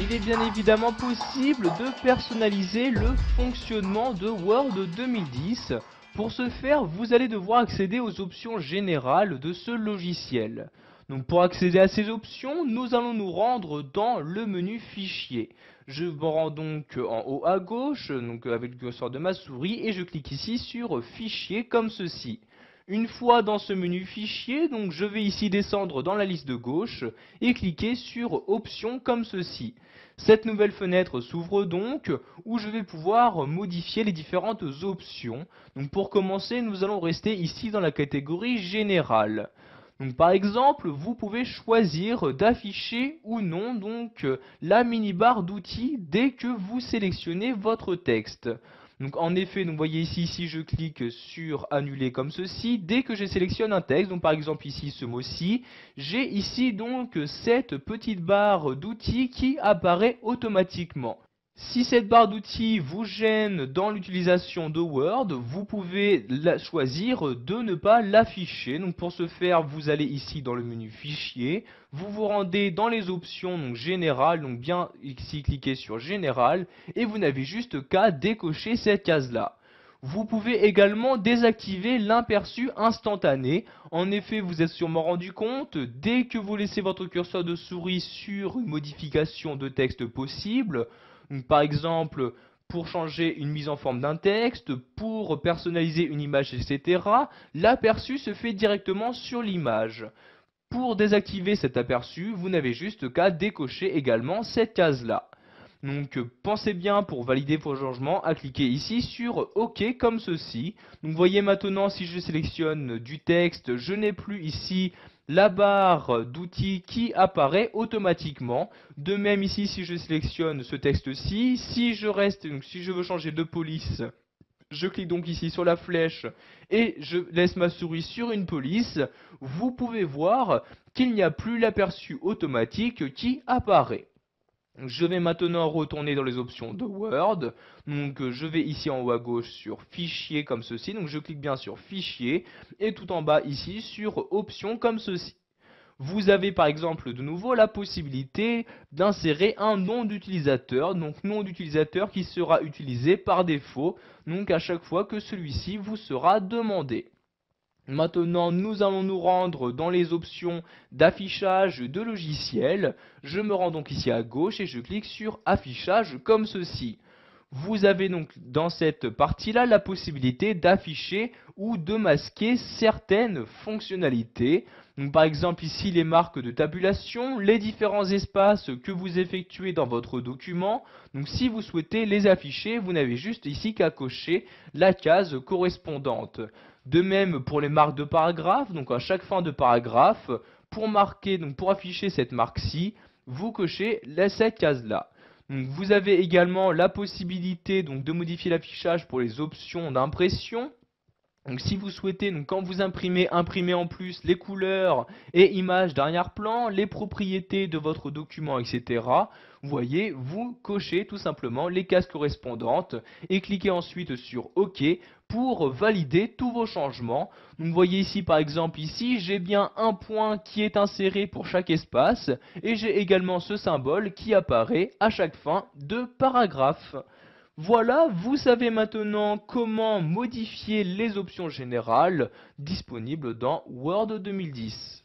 Il est bien évidemment possible de personnaliser le fonctionnement de Word 2010. Pour ce faire, vous allez devoir accéder aux options générales de ce logiciel. Donc pour accéder à ces options, nous allons nous rendre dans le menu Fichier. Je me rends donc en haut à gauche, donc avec le curseur de ma souris, et je clique ici sur Fichier comme ceci. Une fois dans ce menu Fichier, donc je vais ici descendre dans la liste de gauche et cliquer sur Options comme ceci. Cette nouvelle fenêtre s'ouvre donc où je vais pouvoir modifier les différentes options. Donc pour commencer, nous allons rester ici dans la catégorie Générale. Donc par exemple, vous pouvez choisir d'afficher ou non donc la mini-barre d'outils dès que vous sélectionnez votre texte. Donc en effet, vous voyez ici, si je clique sur annuler comme ceci, dès que je sélectionne un texte, donc par exemple ici ce mot-ci, j'ai ici donc cette petite barre d'outils qui apparaît automatiquement. Si cette barre d'outils vous gêne dans l'utilisation de Word, vous pouvez choisir de ne pas l'afficher. Donc pour ce faire, vous allez ici dans le menu Fichier, vous vous rendez dans les options donc Général, donc bien ici cliquez sur Général, et vous n'avez juste qu'à décocher cette case-là. Vous pouvez également désactiver l'imperçu instantané. En effet, vous êtes sûrement rendu compte, dès que vous laissez votre curseur de souris sur une modification de texte possible, donc, par exemple, pour changer une mise en forme d'un texte, pour personnaliser une image, etc., l'aperçu se fait directement sur l'image. Pour désactiver cet aperçu, vous n'avez juste qu'à décocher également cette case-là. Donc pensez bien pour valider vos changements à cliquer ici sur OK comme ceci. Donc vous voyez maintenant si je sélectionne du texte, je n'ai plus ici la barre d'outils qui apparaît automatiquement. De même ici si je sélectionne ce texte-ci, si je veux changer de police, je clique donc ici sur la flèche et je laisse ma souris sur une police. Vous pouvez voir qu'il n'y a plus l'aperçu automatique qui apparaît. Je vais maintenant retourner dans les options de Word. Donc je vais ici en haut à gauche sur Fichier comme ceci. Donc je clique bien sur Fichier et tout en bas ici sur Options comme ceci. Vous avez par exemple de nouveau la possibilité d'insérer un nom d'utilisateur, donc nom d'utilisateur qui sera utilisé par défaut, donc à chaque fois que celui-ci vous sera demandé. Maintenant, nous allons nous rendre dans les options d'affichage de logiciels. Je me rends donc ici à gauche et je clique sur affichage comme ceci. Vous avez donc dans cette partie-là la possibilité d'afficher ou de masquer certaines fonctionnalités. Donc, par exemple ici les marques de tabulation, les différents espaces que vous effectuez dans votre document. Donc si vous souhaitez les afficher, vous n'avez juste ici qu'à cocher la case correspondante. De même pour les marques de paragraphe, donc à chaque fin de paragraphe, pour afficher cette marque-ci, vous cochez cette case-là. Donc, vous avez également la possibilité donc, de modifier l'affichage pour les options d'impression. Donc si vous souhaitez, donc, quand vous imprimez, imprimer en plus les couleurs et images d'arrière-plan, les propriétés de votre document, etc. Vous voyez, vous cochez tout simplement les cases correspondantes et cliquez ensuite sur OK pour valider tous vos changements. Donc vous voyez ici par exemple, ici j'ai bien un point qui est inséré pour chaque espace et j'ai également ce symbole qui apparaît à chaque fin de paragraphe. Voilà, vous savez maintenant comment modifier les options générales disponibles dans Word 2010.